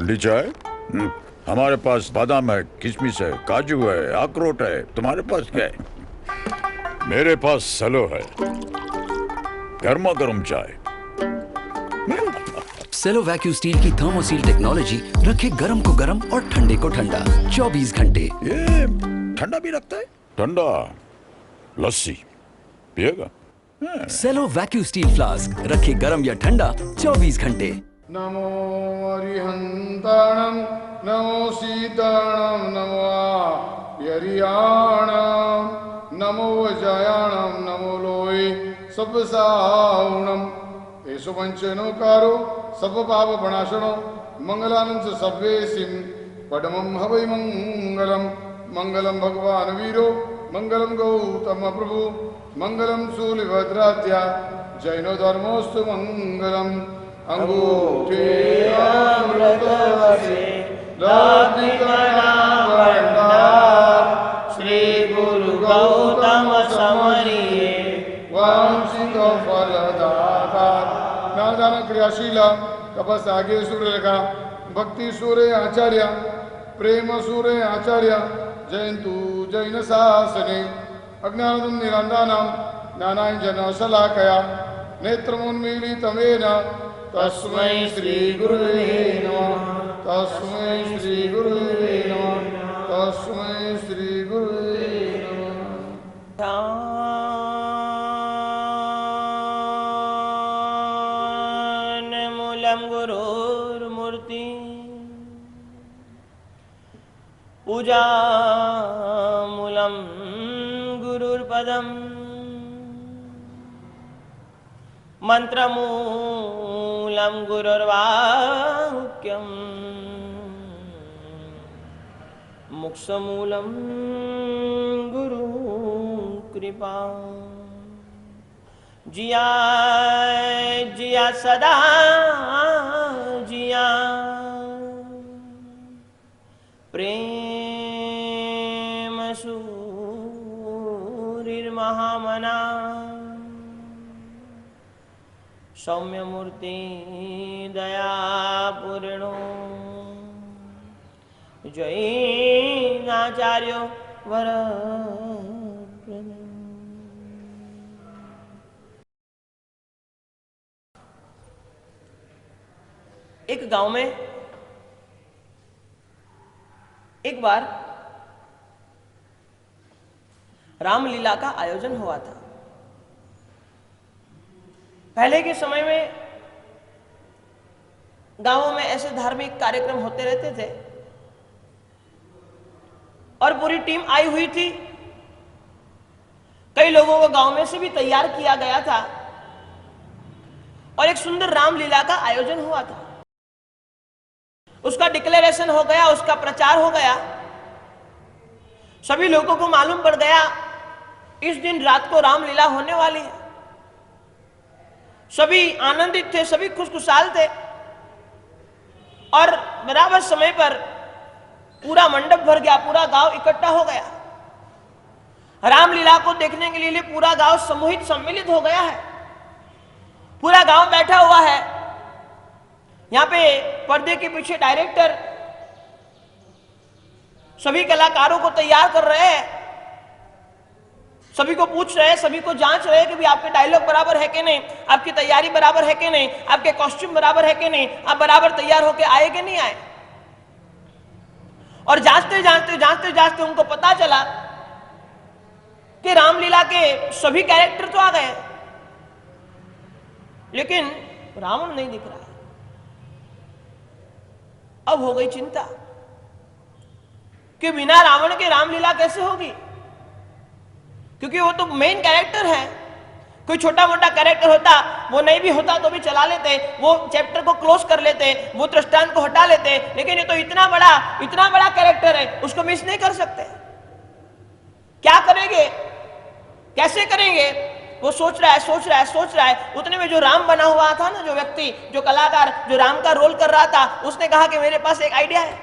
ठंडी चाय? हमारे पास बादाम है, किशमिश है, काजू है, अखरोट है। तुम्हारे पास क्या है? मेरे पास सलो है, गर्मा गर्म चाय। सेलो वैक्यू स्टील की थर्मोसील टेक्नोलॉजी रखे गर्म को गर्म और ठंडे को ठंडा 24 घंटे। ये ठंडा भी रखता है? ठंडा लस्सी पिएगा? सेलो वैक्यू स्टील फ्लास्क रखे गर्म या ठंडा 24 घंटे। नमो अरिहंताणं नमो सीताणं नमो यरियाणं नमो वजायाणं नमो लोय सब्बसावणं एषु पंचनोकारो सर्वपाप प्रणाशनो मंगलानंद सब्वेसिं पडमं हवै मंगलम मंगलम भगवान वीरो मंगलम गौतम प्रभु मंगलम शूलिभद्राद्या जैनो धर्मोस्तु मंगलम अंगूठे अमृतवसे श्री गुरु गौतम समरिये वांशिक फलदाता नादान क्रियाशीला तपस आगे सूर्यरेखा भक्ति सूर्य आचार्य प्रेम सूर्य आचार्य जयंतु जैन शासने अज्ञानदं निरंदानां ज्ञानाञ्जन शलाकया नेत्रमुन्मीलितमेन तस्मै श्री गुरुवे नमः तस्मै श्री गुरुवे नमः तस्मै श्री गुरुवे नमः। मूलम गुरुर्मूर्ति पूजा मूलम गुरुर्पदम मंत्रमूलं गुरुर्वाक्यं मोक्षमूलं गुरु कृपा। जिया जिया सदा जिया प्रेम सूरिर्महामना सौम्यमूर्ति दयापूर्णो जैनाचार्यो वर। एक गांव में एक बार रामलीला का आयोजन हुआ था। पहले के समय में गांवों में ऐसे धार्मिक कार्यक्रम होते रहते थे और पूरी टीम आई हुई थी। कई लोगों को गांव में से भी तैयार किया गया था और एक सुंदर रामलीला का आयोजन हुआ था। उसका डिक्लेरेशन हो गया, उसका प्रचार हो गया। सभी लोगों को मालूम पड़ गया इस दिन रात को रामलीला होने वाली है। सभी आनंदित थे, सभी खुशखुशाल थे और बराबर समय पर पूरा मंडप भर गया, पूरा गांव इकट्ठा हो गया। रामलीला को देखने के लिए पूरा गांव समूहित सम्मिलित हो गया है। पूरा गांव बैठा हुआ है। यहां पे पर्दे के पीछे डायरेक्टर सभी कलाकारों को तैयार कर रहे हैं, सभी को पूछ रहे हैं, सभी को जांच रहे हैं कि भी आपके डायलॉग बराबर है कि नहीं, आपकी तैयारी बराबर है कि नहीं, आपके कॉस्ट्यूम बराबर है कि नहीं, आप बराबर तैयार होकर आए कि नहीं आए। और जांचते जांचते जांचते जांचते उनको पता चला कि रामलीला के सभी कैरेक्टर तो आ गए लेकिन रावण नहीं दिख रहा है। अब हो गई चिंता कि बिना रावण के रामलीला कैसे होगी, क्योंकि वो तो मेन कैरेक्टर है। कोई छोटा मोटा कैरेक्टर होता, वो नहीं भी होता तो भी चला लेते, वो चैप्टर को क्लोज कर लेते, वो दृष्टांत को हटा लेते, लेकिन ये तो इतना बड़ा कैरेक्टर है, उसको मिस नहीं कर सकते। क्या करेंगे, कैसे करेंगे, वो सोच रहा है। उतने में जो राम बना हुआ था ना, जो व्यक्ति, जो कलाकार, जो राम का रोल कर रहा था, उसने कहा कि मेरे पास एक आइडिया है।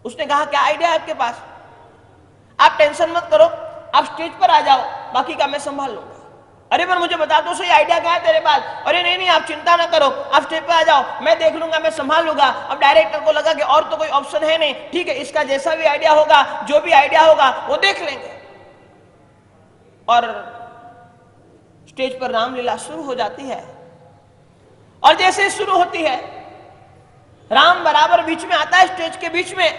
उसने कहा क्या आइडिया है आपके पास? आप टेंशन मत करो, आप स्टेज पर आ जाओ, बाकी का मैं संभाल लूंगा। अरे पर मुझे बता दो सही आइडिया क्या है तेरे पास? अरे नहीं नहीं, आप चिंता ना करो, आप स्टेज पे आ जाओ, मैं देख लूंगा, मैं संभाल लूंगा। अब डायरेक्टर को लगा कि और तो कोई ऑप्शन है नहीं, ठीक है, इसका जैसा भी आइडिया होगा, जो भी आइडिया होगा वो देख लेंगे। और स्टेज पर रामलीला शुरू हो जाती है। और जैसे शुरू होती है, राम बराबर बीच में आता है, स्टेज के बीच में,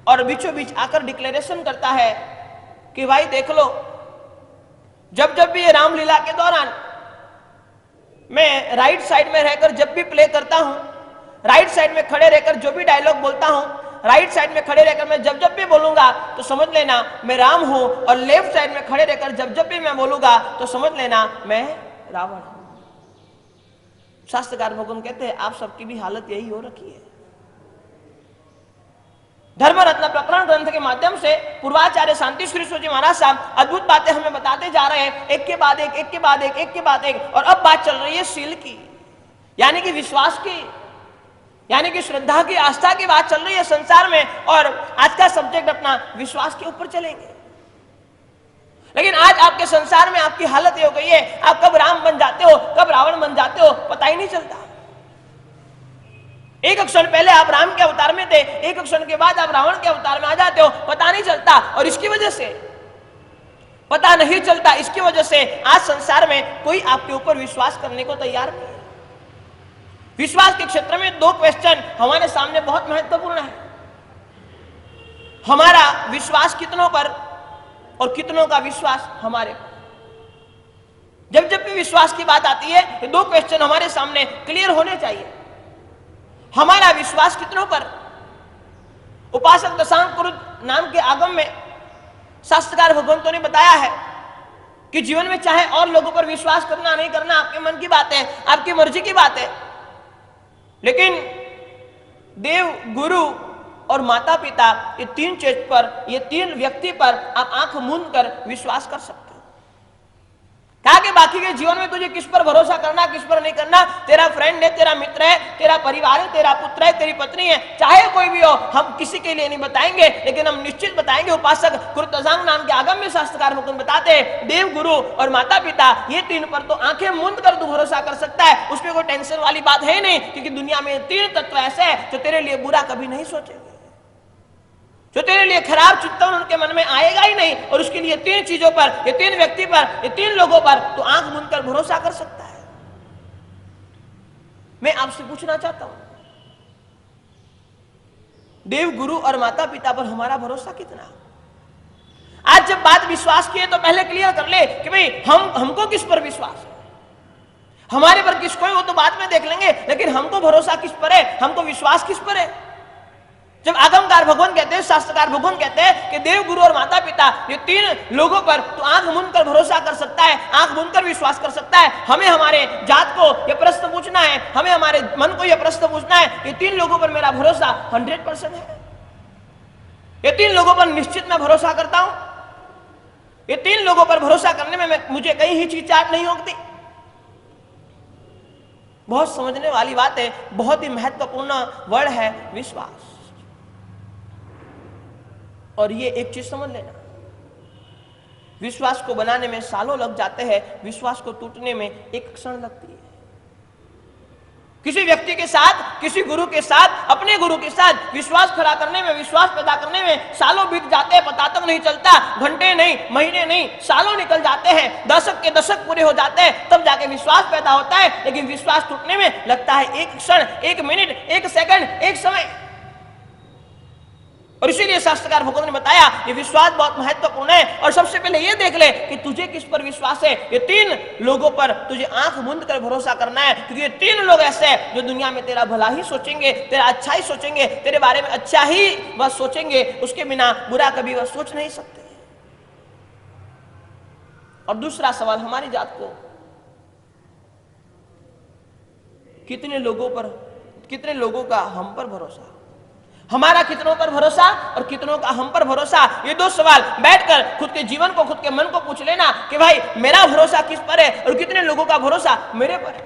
और बीचों बीच आकर डिक्लेरेशन करता है कि भाई देख लो, जब जब भी ये रामलीला के दौरान मैं राइट साइड में रहकर जब भी प्ले करता हूं, राइट साइड में खड़े रहकर जो भी डायलॉग बोलता हूं, राइट साइड में खड़े रहकर मैं जब जब भी बोलूंगा तो समझ लेना मैं राम हूं, और लेफ्ट साइड में खड़े रहकर जब जब भी मैं बोलूंगा तो समझ लेना मैं रावण हूं। शास्त्रकार भगवान कहते हैं आप सबकी भी हालत यही हो रखी है। धर्मरत्न प्रकरण ग्रंथ के माध्यम से पूर्वाचार्य शांति श्री जी महाराज साहब अद्भुत बातें हमें बताते जा रहे हैं, एक के बाद एक, एक के बाद एक, एक के बाद एक। और अब बात चल रही है शील की, यानी कि विश्वास की, यानी कि श्रद्धा की, आस्था की बात चल रही है संसार में। और आज का सब्जेक्ट अपना विश्वास के ऊपर चलेंगे। लेकिन आज आपके संसार में आपकी हालत ये हो गई है, आप कब राम बन जाते हो, कब रावण बन जाते हो, पता ही नहीं चलता। एक क्षण पहले आप राम के अवतार में थे, एक क्षण के बाद आप रावण के अवतार में आ जाते हो, पता नहीं चलता। और इसकी वजह से पता नहीं चलता, इसकी वजह से आज संसार में कोई आपके ऊपर विश्वास करने को तैयार नहीं है। विश्वास के क्षेत्र में दो क्वेश्चन हमारे सामने बहुत महत्वपूर्ण है। हमारा विश्वास कितनों पर और कितनों का विश्वास हमारे पर। जब जब भी विश्वास की बात आती है, ये दो क्वेश्चन हमारे सामने क्लियर होने चाहिए। हमारा विश्वास कितनों पर? उपासक दशांग कुरुद नाम के आगम में शास्त्रकार भगवंतों ने बताया है कि जीवन में चाहे और लोगों पर विश्वास करना नहीं करना आपके मन की बात है, आपकी मर्जी की बात है, लेकिन देव, गुरु और माता पिता, ये तीन चीज पर, ये तीन व्यक्ति पर आप आंख मूंद कर विश्वास कर सकते हो। कहा कि बाकी के जीवन में तुझे किस पर भरोसा करना, किस पर नहीं करना, तेरा फ्रेंड है, तेरा मित्र है, तेरा परिवार है, तेरा पुत्र है, तेरी पत्नी है, चाहे कोई भी हो, हम किसी के लिए नहीं बताएंगे, लेकिन हम निश्चित बताएंगे। उपासक कुरुतजांग नाम के आगम में शास्त्रकार मुकुंद बताते हैं, देव, गुरु और माता पिता, ये तीन पर तो आंखें मूंद कर तू भरोसा कर सकता है। उसमें कोई टेंशन वाली बात है नहीं, क्योंकि दुनिया में तीन तत्व ऐसे हैं जो तेरे लिए बुरा कभी नहीं सोचेंगे, जो तेरे लिए खराब चिंतन उनके मन में आएगा ही नहीं। और उसके लिए तीन चीजों पर, ये तीन व्यक्ति पर, ये तीन लोगों पर तो आंख मूंद कर भरोसा कर सकता है। मैं आपसे पूछना चाहता हूं, देव, गुरु और माता पिता पर हमारा भरोसा कितना? आज जब बात विश्वास की है तो पहले क्लियर कर ले कि भाई हमको किस पर विश्वास है। हमारे पर किसको है वो तो बाद में देख लेंगे, लेकिन हमको भरोसा किस पर है, हमको विश्वास किस पर है? जब आगमकार भगवान कहते हैं, शास्त्रकार भगवान कहते हैं कि देव, गुरु और माता पिता, ये तीन लोगों पर तो आंख मूंद कर भरोसा कर सकता है, आंख मूंद कर विश्वास कर सकता है। हमें हमारे जात को यह प्रश्न पूछना है, हमें हमारे मन को यह प्रश्न पूछना है, ये तीन लोगों पर मेरा भरोसा 100% है। ये तीन लोगों पर निश्चित मैं भरोसा करता हूं। ये तीन लोगों पर भरोसा करने में मुझे कहीं हिचकिचाहट नहीं होती। बहुत समझने वाली बात है, बहुत ही महत्वपूर्ण वर्ड है विश्वास। और ये एक चीज समझ लेना, विश्वास को बनाने में सालों लग जाते हैं, विश्वास को टूटने में एक क्षण लगती है। किसी व्यक्ति के साथ, किसी गुरु के साथ, अपने गुरु के साथ विश्वास खड़ा करने में, विश्वास पैदा करने में सालों बीत जाते हैं, पता तक नहीं चलता। घंटे नहीं, महीने नहीं, सालों निकल जाते हैं, दशक के दशक पूरे हो जाते हैं, तब जाके विश्वास पैदा होता है। लेकिन विश्वास टूटने में लगता है एक क्षण, एक मिनट, एक सेकंड, एक समय। और इसीलिए शास्त्रकार भगवान ने बताया ये विश्वास बहुत महत्वपूर्ण है। और सबसे पहले ये देख ले कि तुझे किस पर विश्वास है। ये तीन लोगों पर तुझे आंख मूंद कर भरोसा करना है, क्योंकि ये तीन लोग ऐसे हैं जो दुनिया में तेरा भला ही सोचेंगे, तेरा अच्छा ही सोचेंगे, तेरे बारे में अच्छा ही वह सोचेंगे, उसके बिना बुरा कभी वह सोच नहीं सकते। और दूसरा सवाल, हमारी जात को कितने लोगों का हम पर भरोसा, हमारा कितनों पर भरोसा और कितनों का हम पर भरोसा। ये दो सवाल बैठकर खुद के जीवन को, खुद के मन को पूछ लेना कि भाई मेरा भरोसा किस पर है और कितने लोगों का भरोसा मेरे पर है।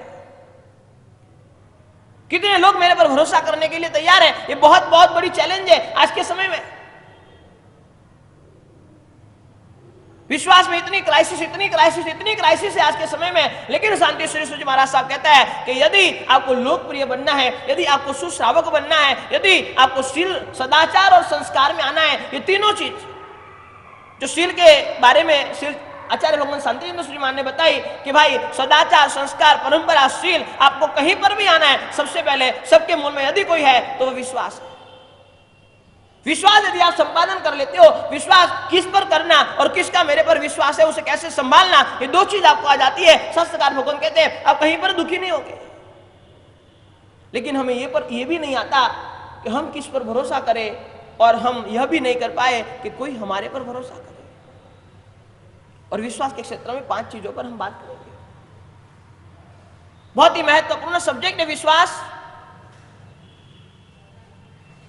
कितने लोग मेरे पर भरोसा करने के लिए तैयार हैं। ये बहुत बहुत बड़ी चैलेंज है आज के समय में। विश्वास में इतनी क्राइसिस है आज के समय में। लेकिन शांति श्री सूर्य महाराज साहब कहता है कि यदि आपको लोकप्रिय बनना है, यदि आपको सुश्रावक बनना है, यदि आपको शील, सदाचार और संस्कार में आना है, ये तीनों चीज जो शील के बारे में शील आचार्य भगवान शांति सूर्य महाराज ने बताई कि भाई सदाचार, संस्कार, परंपरा, शील, आपको कहीं पर भी आना है, सबसे पहले सबके मूल में यदि कोई है तो वो विश्वास है। विश्वास यदि आप संपादन कर लेते हो, विश्वास किस पर करना और किसका मेरे पर विश्वास है, उसे कैसे संभालना, ये दो चीज आपको आ जाती है। शास्त्रकार भगवान कहते हैं आप कहीं पर दुखी नहीं होगे। लेकिन हमें ये भी नहीं आता कि हम किस पर भरोसा करें, और हम यह भी नहीं कर पाए कि कोई हमारे पर भरोसा करे। और विश्वास के क्षेत्र में 5 चीजों पर हम बात करेंगे। बहुत ही महत्वपूर्ण सब्जेक्ट है विश्वास,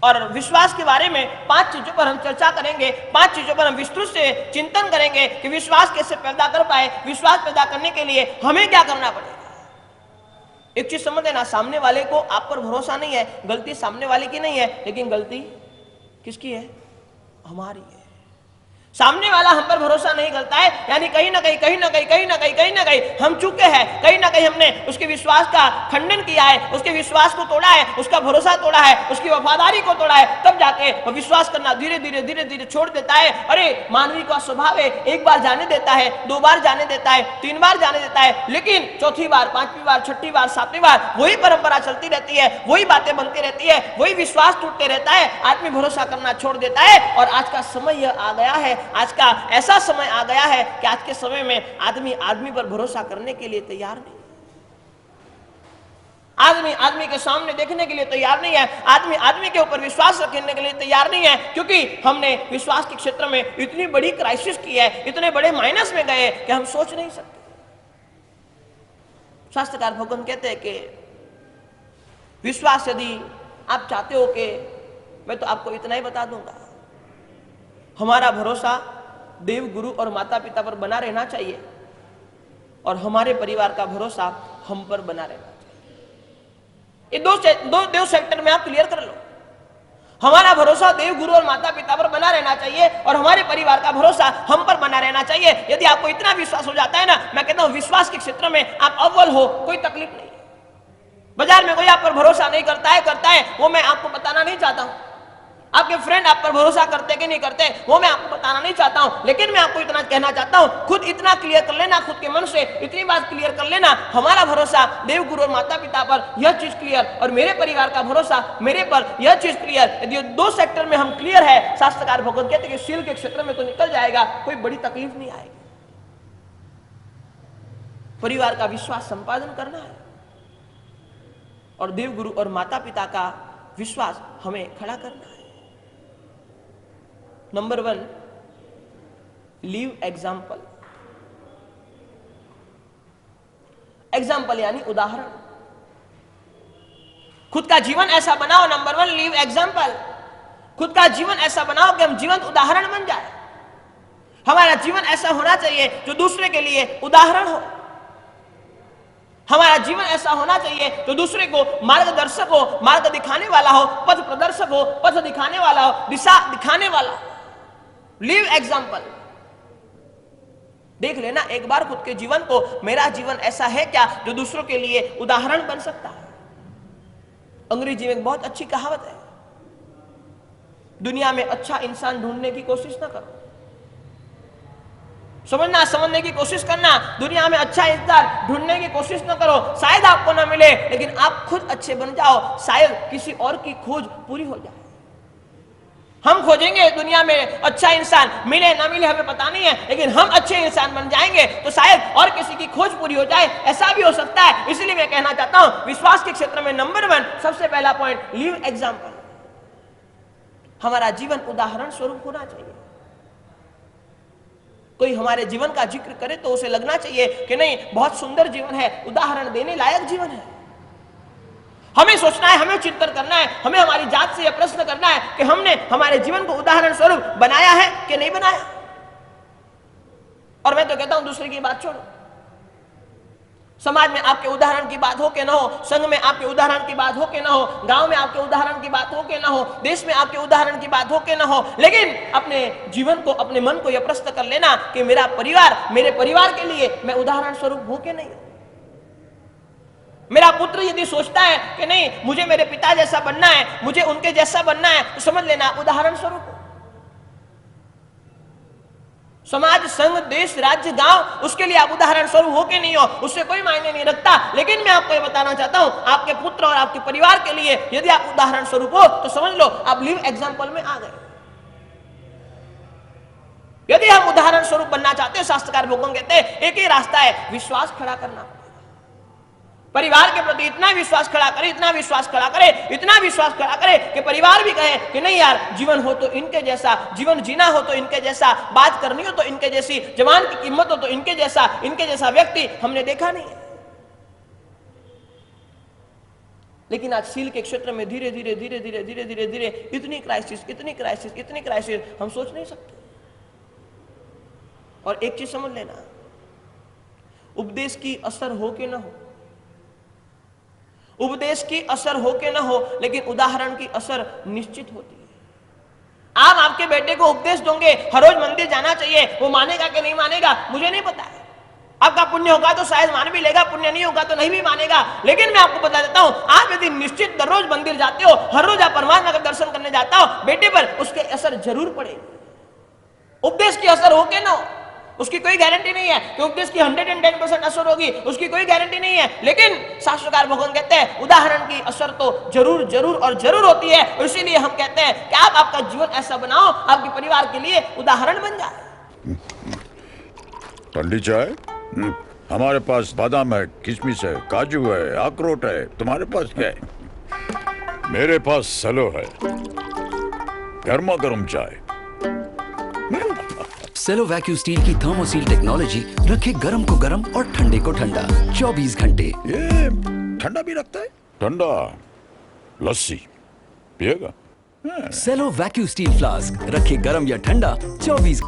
और विश्वास के बारे में 5 चीजों पर हम चर्चा करेंगे। 5 चीजों पर हम विस्तृत से चिंतन करेंगे कि विश्वास कैसे पैदा कर पाए, विश्वास पैदा करने के लिए हमें क्या करना पड़ेगा। एक चीज समझ लेना, सामने वाले को आप पर भरोसा नहीं है, गलती सामने वाले की नहीं है, लेकिन गलती किसकी है? हमारी है। सामने वाला हम पर भरोसा नहीं करता है, यानी कहीं ना कहीं हम चूके हैं, कहीं ना कहीं हमने उसके विश्वास का खंडन किया है, उसके विश्वास को तोड़ा है, उसका भरोसा तोड़ा है, उसकी वफादारी को तोड़ा है। तब जाके वो विश्वास करना धीरे धीरे छोड़ देता है। अरे मानवीय का स्वभाव है, एक बार जाने देता है, 2 बार जाने देता है, 3 बार जाने देता है, लेकिन 4थी बार, 5वीं बार, 6ठी बार, 7वीं बार वही परंपरा चलती रहती है, वही बातें बनती रहती है, वही विश्वास टूटते रहता है, आदमी भरोसा करना छोड़ देता है। और आज का समय यह आ गया है, आज का ऐसा समय आ गया है कि आज के समय में आदमी पर भरोसा करने के लिए तैयार नहीं, आदमी के सामने देखने के लिए तैयार नहीं है, आदमी के ऊपर विश्वास रखने के लिए तैयार नहीं है, क्योंकि हमने विश्वास के क्षेत्र में इतनी बड़ी क्राइसिस की है, इतने बड़े माइनस में गए कि हम सोच नहीं सकते। शास्त्रकार भगवान कहते हैं कि विश्वास यदि आप चाहते हो कि मैं तो आपको इतना ही बता दूंगा, हमारा भरोसा देव, गुरु और माता पिता पर बना रहना चाहिए, और हमारे परिवार का भरोसा हम पर बना रहना चाहिए। ये दो सेक्टर में आप क्लियर कर लो। हमारा भरोसा देव, गुरु और माता पिता पर बना रहना चाहिए, और हमारे परिवार का भरोसा हम पर बना रहना चाहिए। यदि आपको इतना विश्वास हो जाता है ना, मैं कहता हूं विश्वास के क्षेत्र में आप अव्वल हो, कोई तकलीफ नहीं। बाजार में कोई आप पर भरोसा नहीं करता है, वो मैं आपको बताना नहीं चाहता हूं। आपके फ्रेंड आप पर भरोसा करते कि नहीं करते, वो मैं आपको बताना नहीं चाहता हूं, लेकिन मैं आपको इतना कहना चाहता हूं, खुद इतना क्लियर कर लेना, खुद के मन से इतनी बात क्लियर कर लेना, हमारा भरोसा देव, गुरु और माता पिता पर, यह चीज क्लियर, और मेरे परिवार का भरोसा मेरे पर, यह चीज क्लियर। यदि 2 सेक्टर में हम क्लियर है, शास्त्रकार भगवान कहते हैं कि शील के क्षेत्र में तो निकल जाएगा, कोई बड़ी तकलीफ नहीं आएगी। परिवार का विश्वास संपादन करना है, और देव, गुरु और माता पिता का विश्वास हमें खड़ा करना है। Number 1, leave example. एग्जाम्पल यानी उदाहरण। खुद का जीवन ऐसा बनाओ, नंबर 1 लीव एग्जाम्पल। खुद का जीवन ऐसा बनाओ कि हम जीवंत उदाहरण बन जाए। हमारा जीवन ऐसा होना चाहिए जो दूसरे के लिए उदाहरण हो। हमारा जीवन ऐसा होना चाहिए जो दूसरे को मार्गदर्शक हो, मार्ग दिखाने वाला हो, पथ प्रदर्शक हो, पथ दिखाने वाला हो, दिशा दिखाने वाला। Leave example. देख लेना एक बार खुद के जीवन को, मेरा जीवन ऐसा है क्या जो दूसरों के लिए उदाहरण बन सकता है। अंग्रेजी में एक बहुत अच्छी कहावत है, दुनिया में अच्छा इंसान ढूंढने की कोशिश ना करो, समझने की कोशिश करना। दुनिया में अच्छा इंसान ढूंढने की कोशिश ना करो, शायद आपको ना मिले, लेकिन आप खुद अच्छे बन जाओ, शायद किसी और की खोज पूरी हो जाए। हम खोजेंगे दुनिया में अच्छा इंसान, मिले ना मिले हमें पता नहीं है, लेकिन हम अच्छे इंसान बन जाएंगे तो शायद और किसी की खोज पूरी हो जाए, ऐसा भी हो सकता है। इसलिए मैं कहना चाहता हूं विश्वास के क्षेत्र में नंबर 1 सबसे पहला पॉइंट लीव एग्जाम्पल। हमारा जीवन उदाहरण स्वरूप होना चाहिए। कोई हमारे जीवन का जिक्र करे तो उसे लगना चाहिए कि नहीं, बहुत सुंदर जीवन है, उदाहरण देने लायक जीवन है। हमें सोचना है, हमें चिंतन करना है, हमें हमारी जात से यह प्रश्न करना है कि हमने हमारे जीवन को उदाहरण स्वरूप बनाया है कि नहीं बनाया। और मैं तो कहता हूं दूसरे की बात छोड़ो, समाज में आपके उदाहरण की बात हो के ना हो, संघ में आपके उदाहरण की बात हो के ना हो, गांव में आपके उदाहरण की बात हो के ना हो, देश में आपके उदाहरण की बात हो के ना हो, लेकिन अपने जीवन को, अपने मन को यह प्रश्न कर लेना कि मेरा परिवार, मेरे परिवार के लिए मैं उदाहरण स्वरूप हूं कि नहीं। मेरा पुत्र यदि सोचता है कि नहीं मुझे मेरे पिता जैसा बनना है, मुझे उनके जैसा बनना है, तो समझ लेना उदाहरण स्वरूप हो। समाज, संघ, देश, राज्य, गांव, उसके लिए आप उदाहरण स्वरूप हो के नहीं हो, उससे कोई मायने नहीं रखता। लेकिन मैं आपको ये बताना चाहता हूं, आपके पुत्र और आपके परिवार के लिए यदि आप उदाहरण स्वरूप हो तो समझ लो आप लिव एग्जाम्पल में आ गए। यदि हम उदाहरण स्वरूप बनना चाहते हैं, शास्त्रकार भगवान कहते हैं एक ही रास्ता है, विश्वास खड़ा करना। परिवार के प्रति इतना विश्वास खड़ा करे, इतना विश्वास खड़ा करे, इतना विश्वास खड़ा करे कि परिवार भी कहे कि नहीं यार, जीवन हो तो इनके जैसा, जीवन जीना हो तो इनके जैसा, बात करनी हो तो इनके जैसी, जवान की कीमत हो तो इनके जैसा व्यक्ति हमने देखा नहीं है। लेकिन आज सील के क्षेत्र में धीरे धीरे धीरे धीरे धीरे धीरे धीरे इतनी क्राइसिस हम सोच नहीं सकते। और एक चीज समझ लेना, उपदेश की असर हो कि ना हो, उपदेश की असर हो के ना हो, लेकिन उदाहरण की असर निश्चित होती है। आप आपके बेटे को उपदेश दोगे हर रोज मंदिर जाना चाहिए, वो मानेगा कि नहीं मानेगा मुझे नहीं पता है। आपका पुण्य होगा तो शायद मान भी लेगा, पुण्य नहीं होगा तो नहीं भी मानेगा। लेकिन मैं आपको बता देता हूं, आप यदि निश्चित दर रोज मंदिर जाते हो, हर रोज आप परमात्मा का दर्शन करने जाता हो, बेटे पर उसके असर जरूर पड़ेगी। उपदेश की असर हो के ना हो, उसकी कोई गारंटी नहीं है कि उपदेश की 110% असर होगी, उसकी कोई गारंटी नहीं है। लेकिन शास्त्रकार भगवान कहते हैं उदाहरण की असर तो जरूर जरूर और जरूर होती है। और इसीलिए हम कहते हैं कि आप आपका जीवन ऐसा बनाओ, आपके परिवार के लिए उदाहरण बन जाए। ठंडी चाय? हमारे पास बादाम है, किशमिश है, काजू है, अखरोट है। तुम्हारे पास क्या है? मेरे पास सलो है, गर्मा गर्म चाय। सेलो वैक्यू स्टील की थर्मोसील टेक्नोलॉजी रखे गर्म को गर्म और ठंडे को ठंडा 24 घंटे। ये ठंडा भी रखता है? ठंडा लस्सी पिएगा? सेलो वैक्यू स्टील फ्लास्क रखे गर्म या ठंडा 24